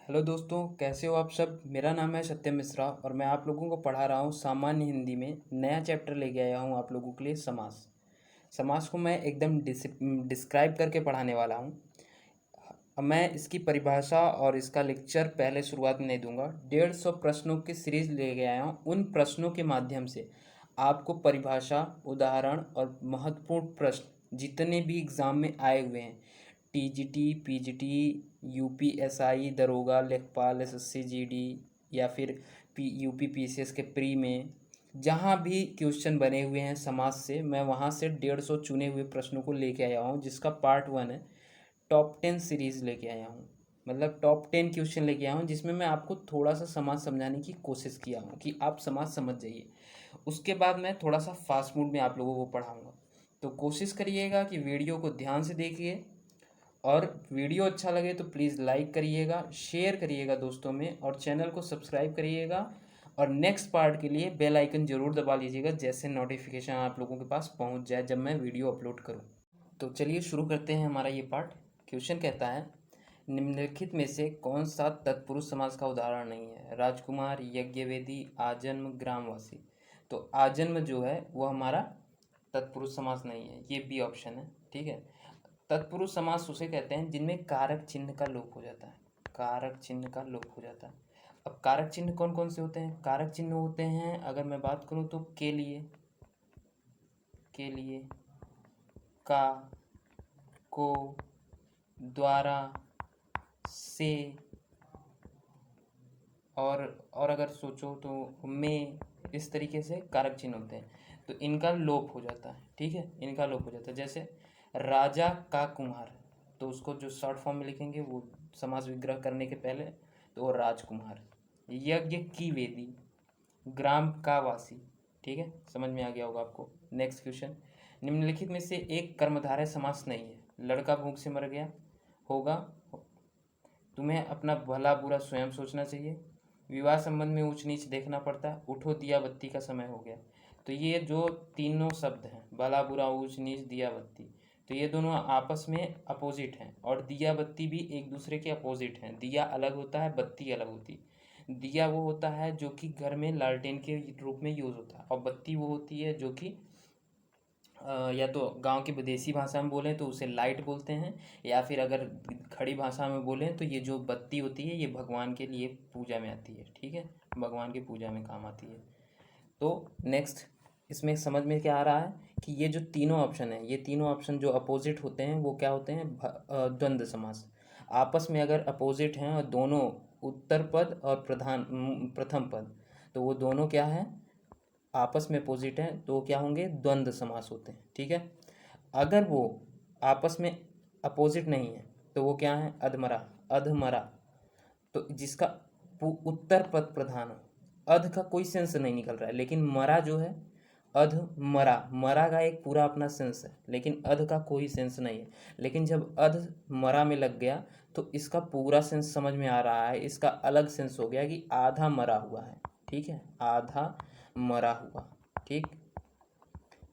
Hello दोस्तों, कैसे हो आप सब। मेरा नाम है सत्यम मिश्रा और मैं आप लोगों को पढ़ा रहा हूँ सामान्य हिंदी में। नया चैप्टर लेके आया हूँ आप लोगों के लिए, समास। समास को मैं एकदम डिस्क्राइब करके पढ़ाने वाला हूँ। अब मैं इसकी परिभाषा और इसका लेक्चर पहले शुरुआत में नहीं दूंगा। 150 प्रश्नों की सीरीज ले गया हूँ। उन प्रश्नों के माध्यम से आपको परिभाषा, उदाहरण और महत्वपूर्ण प्रश्न जितने भी एग्ज़ाम में आए हुए हैं, टीजीटी, पीजीटी, यूपीएसआई, दरोगा, लेखपाल, एसएससी, जीडी या फिर यूपी पीसीएस के प्री में, जहाँ भी क्वेश्चन बने हुए हैं समाज से, मैं वहाँ से 150 चुने हुए प्रश्नों को लेके आया हूँ, जिसका पार्ट 1 है। टॉप 10 सीरीज़ लेके आया हूँ, मतलब टॉप 10 क्वेश्चन लेके आया हूँ, जिसमें मैं आपको थोड़ा सा समाज समझाने की कोशिश किया हूँ कि आप समाज समझ जाइए। उसके बाद मैं थोड़ा सा फास्ट मूड में आप लोगों को पढ़ाऊँगा। तो कोशिश करिएगा कि वीडियो को ध्यान से देखिए, और वीडियो अच्छा लगे तो प्लीज़ लाइक करिएगा, शेयर करिएगा दोस्तों में, और चैनल को सब्सक्राइब करिएगा। और नेक्स्ट पार्ट के लिए बेल आइकन ज़रूर दबा लीजिएगा, जैसे नोटिफिकेशन आप लोगों के पास पहुंच जाए जब मैं वीडियो अपलोड करूं। तो चलिए शुरू करते हैं हमारा ये पार्ट। क्वेश्चन कहता है, निम्नलिखित में से कौन सा तत्पुरुष समास का उदाहरण नहीं है। राजकुमार, यज्ञवेदी, आजन्म, ग्रामवासी। तो आजन्म जो है वो हमारा तत्पुरुष समास नहीं है, ये बी ऑप्शन है। ठीक है। तत्पुरुष समास उसे कहते हैं जिनमें कारक चिन्ह का लोप हो जाता है। कारक चिन्ह का लोप हो जाता है। अब कारक चिन्ह कौन कौन से होते हैं। कारक चिन्ह होते हैं, अगर मैं बात करूं तो के लिए, का, को, द्वारा, से, और अगर सोचो तो में, इस तरीके से कारक चिन्ह होते हैं। तो इनका लोप हो जाता है। ठीक है, इनका लोप हो जाता है। जैसे राजा का कुम्हार, तो उसको जो शॉर्ट फॉर्म में लिखेंगे वो समास विग्रह करने के पहले, तो वो राजकुमार। यज्ञ की वेदी, ग्राम का वासी। ठीक है, समझ में आ गया होगा आपको। नेक्स्ट क्वेश्चन, निम्नलिखित में से एक कर्मधारय समास नहीं है। लड़का भूख से मर गया होगा, तुम्हें अपना भला बुरा स्वयं सोचना चाहिए। विवाह संबंध में ऊंच नीच देखना पड़ता है, उठो दिया बत्ती का समय हो गया। तो ये जो तीनों शब्द हैं, भला बुरा ऊंच नीच दिया बत्ती, तो ये दोनों आपस में अपोजिट हैं, और दिया बत्ती भी एक दूसरे के अपोजिट हैं। दिया अलग होता है, बत्ती अलग होती है। दिया वो होता है जो कि घर में लालटेन के रूप में यूज़ होता है, और बत्ती वो होती है जो कि या तो गांव की विदेशी भाषा में बोलें तो उसे लाइट बोलते हैं, या फिर अगर खड़ी भाषा में बोलें तो ये जो बत्ती होती है ये भगवान के लिए पूजा में आती है। ठीक है, भगवान की पूजा में काम आती है। तो नेक्स्ट, इसमें समझ में क्या आ रहा है कि ये जो तीनों ऑप्शन हैं, ये तीनों ऑप्शन जो अपोजिट होते हैं वो क्या होते हैं, द्वंद्व समास। आपस में अगर अपोजिट हैं और दोनों उत्तर पद और प्रथम पद, तो वो दोनों क्या हैं, आपस में अपोजिट हैं, तो क्या होंगे, द्वंद्व समास होते हैं। ठीक है। अगर वो आपस में अपोजिट नहीं है तो वो क्या है, अधमरा, अधमरा। तो जिसका उत्तर पद प्रधान हो, अध का कोई सेंस नहीं निकल रहा है, लेकिन मरा जो है, अध मरा, मरा का एक पूरा अपना सेंस है, लेकिन अध का कोई सेंस नहीं है। लेकिन जब अध मरा में लग गया तो इसका पूरा सेंस समझ में आ रहा है। इसका अलग सेंस हो गया कि आधा मरा हुआ है। ठीक है, आधा मरा हुआ। ठीक।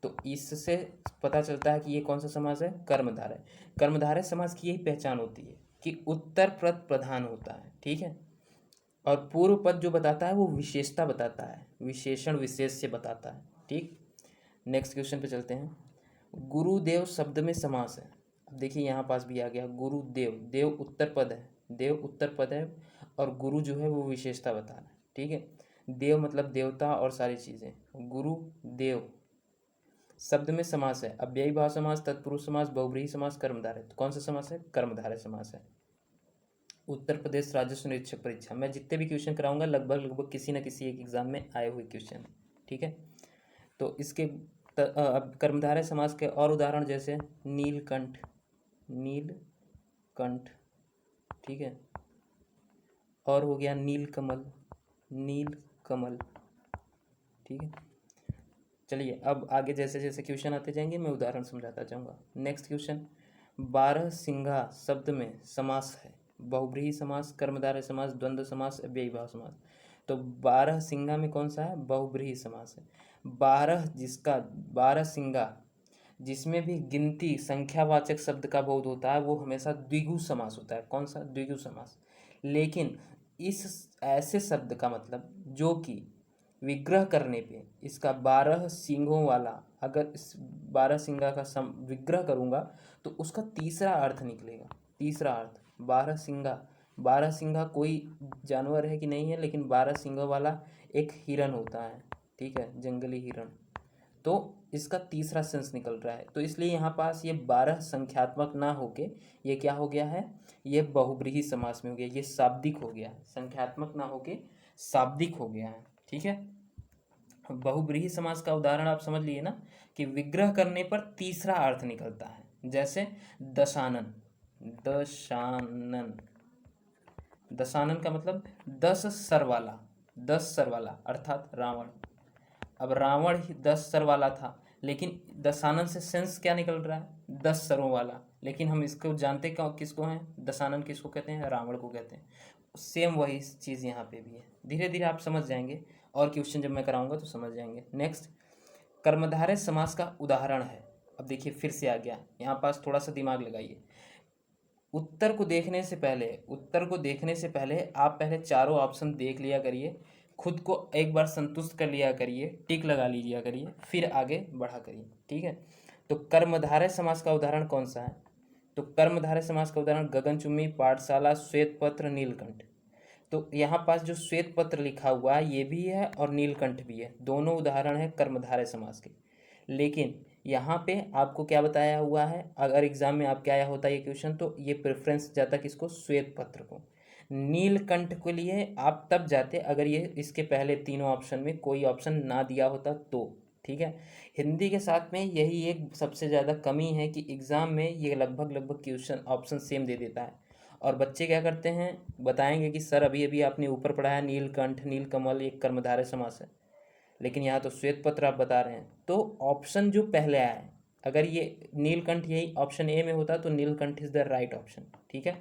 तो इससे पता चलता है कि ये कौन सा समास है, कर्मधारय। कर्मधारय समास की यही पहचान होती है कि उत्तर पद प्रधान होता है। ठीक है, और पूर्व पद जो बताता है वो विशेषता बताता है, विशेषण विशेष से बताता है। ठीक। नेक्स्ट क्वेश्चन पे चलते हैं। गुरुदेव शब्द में समास है। अब देखिए यहाँ पास भी आ गया गुरुदेव, देव उत्तर पद है, देव उत्तर पद है, और गुरु जो है वो विशेषता बता रहा है। ठीक है, देव मतलब देवता और सारी चीज़ें। गुरु देव शब्द में समास है। अव्ययी भाव समास, तत्पुरुष समास, बहुव्रीहि समास, कर्मधारय। तो कौन सा समास है, कर्मधारय समास है। उत्तर प्रदेश राजस्व निरीक्षक परीक्षा में जितने भी क्वेश्चन कराऊंगा लगभग लगभग किसी न किसी एक एग्जाम में आए हुए क्वेश्चन। ठीक है। तो इसके अब कर्मधारय समास के और उदाहरण, जैसे नीलकंठ, नीलकंठ। ठीक है, और हो गया नीलकमल, नीलकमल। ठीक है। चलिए अब आगे जैसे जैसे क्वेश्चन आते जाएंगे मैं उदाहरण समझाता जाऊंगा। नेक्स्ट क्वेश्चन, बारह सिंघा शब्द में समास है। बहुव्रीहि समास, कर्मधारय समास, द्वंद्व समास, अव्ययी भाव समास। तो बारह सिंघा में कौन सा है, बहुव्रीहि समास है। बारह जिसका, बारह सिंघा जिसमें भी गिनती संख्यावाचक शब्द का बोध होता है वो हमेशा द्विगु समास होता है। कौन सा, द्विगु समास। लेकिन इस ऐसे शब्द का मतलब जो कि विग्रह करने पे इसका 12 सींगों वाला, अगर इस 12 सींगा का विग्रह करूँगा तो उसका तीसरा अर्थ निकलेगा। तीसरा अर्थ 12 सींगा, 12 सींगा कोई जानवर है कि नहीं है, लेकिन 12 सींगों वाला एक हिरन होता है, ठीक है, जंगली हिरन। तो इसका तीसरा सेंस निकल रहा है, तो इसलिए यहाँ पास ये 12 संख्यात्मक ना होके ये क्या हो गया है, ये बहुब्रीहि समास में हो गया, ये शाब्दिक हो गया, संख्यात्मक ना होके शाब्दिक हो गया है, ठीक है। बहुब्रीहि समास का उदाहरण आप समझ लिए ना, कि विग्रह करने पर तीसरा अर्थ निकलता है, जैसे दशानन। दशानन, दशानन का मतलब 10 सर वाला, 10 सर वाला अर्थात रावण। अब रावण ही 10 सर वाला था, लेकिन दशानन से सेंस क्या निकल रहा है, 10 सरों वाला, लेकिन हम इसको जानते क्यों किसको हैं, दशानन किसको कहते हैं, रावण को कहते हैं। सेम वही चीज़ यहाँ पे भी है, धीरे धीरे आप समझ जाएंगे, और क्वेश्चन जब मैं कराऊंगा तो समझ जाएंगे। नेक्स्ट, कर्मधारय समास का उदाहरण है। अब देखिए फिर से आ गया, यहाँ पास थोड़ा सा दिमाग लगाइए। उत्तर को देखने से पहले, उत्तर को देखने से पहले आप पहले चारों ऑप्शन देख लिया करिए, खुद को एक बार संतुष्ट कर लिया करिए, टिक लगा लीजिए करिए, फिर आगे बढ़ा करिए, ठीक है। तो कर्मधारय समास का उदाहरण कौन सा है, तो कर्मधारय समास का उदाहरण गगनचुम्बी, पाठशाला, श्वेत पत्र, नीलकंठ। तो यहाँ पास जो श्वेत पत्र लिखा हुआ है ये भी है और नीलकंठ भी है, दोनों उदाहरण है कर्मधारय समास के। लेकिन यहाँ पे आपको क्या बताया हुआ है, अगर एग्जाम में आपके आया होता ये क्वेश्चन तो ये प्रेफरेंस जाता किसको, श्वेत पत्र को। नीलकंठ के लिए आप तब जाते अगर ये इसके पहले तीनों ऑप्शन में कोई ऑप्शन ना दिया होता तो, ठीक है। हिंदी के साथ में यही एक सबसे ज़्यादा कमी है कि एग्ज़ाम में ये लगभग लगभग क्वेश्चन ऑप्शन सेम दे देता है, और बच्चे क्या करते हैं, बताएंगे कि सर अभी अभी आपने ऊपर पढ़ा है नीलकंठ, नीलकमल एक कर्मधारय समास है, लेकिन यहाँ तो श्वेत पत्र आप बता रहे हैं। तो ऑप्शन जो पहले आया है, अगर ये नीलकंठ यही ऑप्शन ए में होता तो Neelkanth is the right option, ठीक है।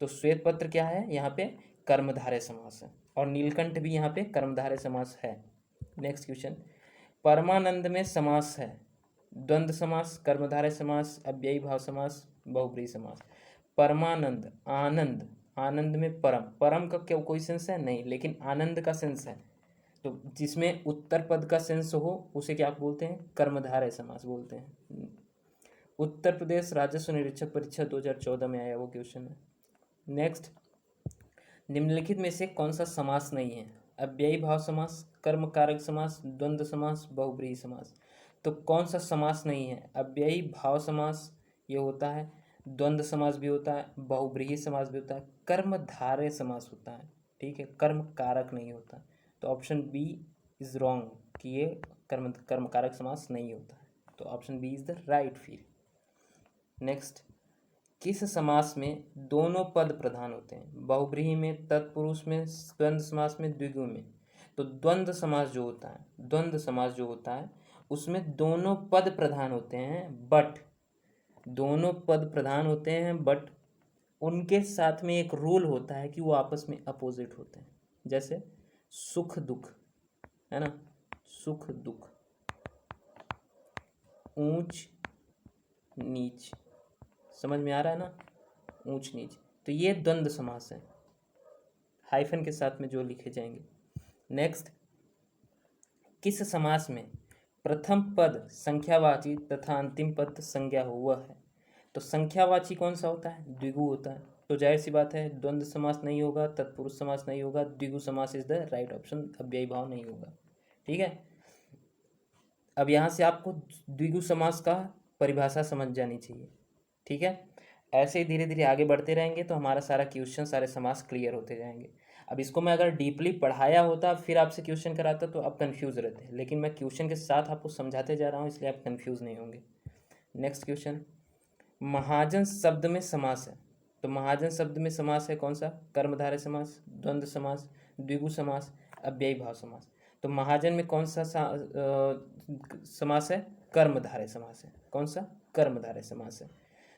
तो श्वेत पत्र क्या है, यहाँ पे कर्मधारय समास है, और नीलकंठ भी यहाँ पे कर्मधारय समास है। नेक्स्ट क्वेश्चन, परमानंद में समास है, द्वंद्व समास, कर्मधारय समास, अव्ययी भाव समास, बहुब्रीहि समास। परमानंद, आनंद, आनंद में परम, परम का क्या कोई सेंस है नहीं, लेकिन आनंद का सेंस है, तो जिसमें उत्तर पद का सेंस हो उसे क्या बोलते हैं, कर्मधारय समास बोलते हैं। उत्तर प्रदेश राजस्व निरीक्षक परीक्षा 2014 में आया वो क्वेश्चन है। नेक्स्ट, निम्नलिखित में से कौन सा समास नहीं है, अव्ययी भाव समास, कर्म कारक समास, द्वंद्व समास, बहुब्रीहि समास। तो कौन सा समास नहीं है, अव्ययी भाव समास ये होता है, द्वंद्व समास भी होता है, बहुब्रीहि समास भी होता है, कर्मधारय समास होता है, ठीक है, कर्म कारक नहीं होता। तो ऑप्शन बी इज रॉन्ग कि ये कर्म कारक समास नहीं होता है, तो option B is the right फिर। नेक्स्ट, किस समास में दोनों पद प्रधान होते हैं, बहुब्रीहि में, तत्पुरुष में, द्वंद्व समास में, द्विगु में। तो द्वंद्व समास जो होता है, द्वंद्व समास जो होता है उसमें दोनों पद प्रधान होते हैं, बट दोनों पद प्रधान होते हैं बट उनके साथ में एक रूल होता है कि वो आपस में अपोजिट होते हैं, जैसे सुख दुख है ना, सुख दुख, ऊंच नीच, समझ में आ रहा है ना, ऊंच नीच। तो ये द्वंद्व समास है, हाइफन के साथ में जो लिखे जाएंगे। नेक्स्ट, किस समास में प्रथम पद संख्यावाची तथा अंतिम पद संज्ञा हो वह है, तो संख्यावाची कौन सा होता है, द्विगु होता है, तो जाहिर सी बात है द्वंद्व समास नहीं होगा, तत्पुरुष समास नहीं होगा, द्विगु समास इज द राइट ऑप्शन, अव्ययी भाव नहीं होगा, ठीक है। अब यहाँ से आपको द्विगु समास का परिभाषा समझ जानी चाहिए, ठीक है। ऐसे ही धीरे धीरे आगे बढ़ते रहेंगे तो हमारा सारा क्वेश्चन, सारे समास क्लियर होते जाएंगे। अब इसको मैं अगर डीपली पढ़ाया होता फिर आपसे क्वेश्चन कराता तो आप कंफ्यूज रहते, लेकिन मैं क्वेश्चन के साथ आपको समझाते जा रहा हूँ इसलिए आप कंफ्यूज नहीं होंगे। नेक्स्ट क्वेश्चन, महाजन शब्द में समास है, तो महाजन शब्द में समास है कौन सा, कर्मधारय समास, द्वंद्व समास, द्विगु समास, अव्ययी भाव समास। तो महाजन में कौन सा समास है, कर्मधारय समास है, कौन सा, कर्मधारय समास है।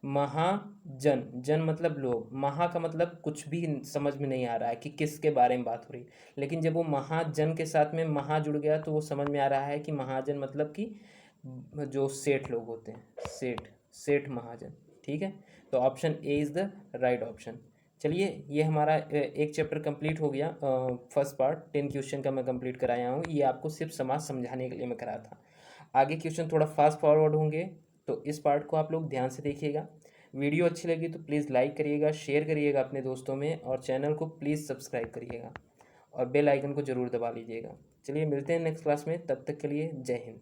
महाजन, जन मतलब लोग, महा का मतलब कुछ भी समझ में नहीं आ रहा है कि किसके बारे में बात हो रही, लेकिन जब वो महाजन के साथ में महा जुड़ गया तो वो समझ में आ रहा है कि महाजन मतलब कि जो सेठ लोग होते हैं, सेठ, सेठ महाजन, ठीक है। तो option A is the right option. चलिए, ये हमारा एक चैप्टर कंप्लीट हो गया। फर्स्ट पार्ट 10 क्वेश्चन का मैं कंप्लीट कराया हूँ। ये आपको सिर्फ समाज समझाने के लिए मैं कराया था। आगे क्वेश्चन थोड़ा फास्ट फॉरवर्ड होंगे, तो इस पार्ट को आप लोग ध्यान से देखिएगा। वीडियो अच्छी लगी तो प्लीज़ लाइक करिएगा, शेयर करिएगा अपने दोस्तों में, और चैनल को प्लीज़ सब्सक्राइब करिएगा और बेल आइकन को ज़रूर दबा लीजिएगा। चलिए, मिलते हैं नेक्स्ट क्लास में, तब तक के लिए जय हिंद।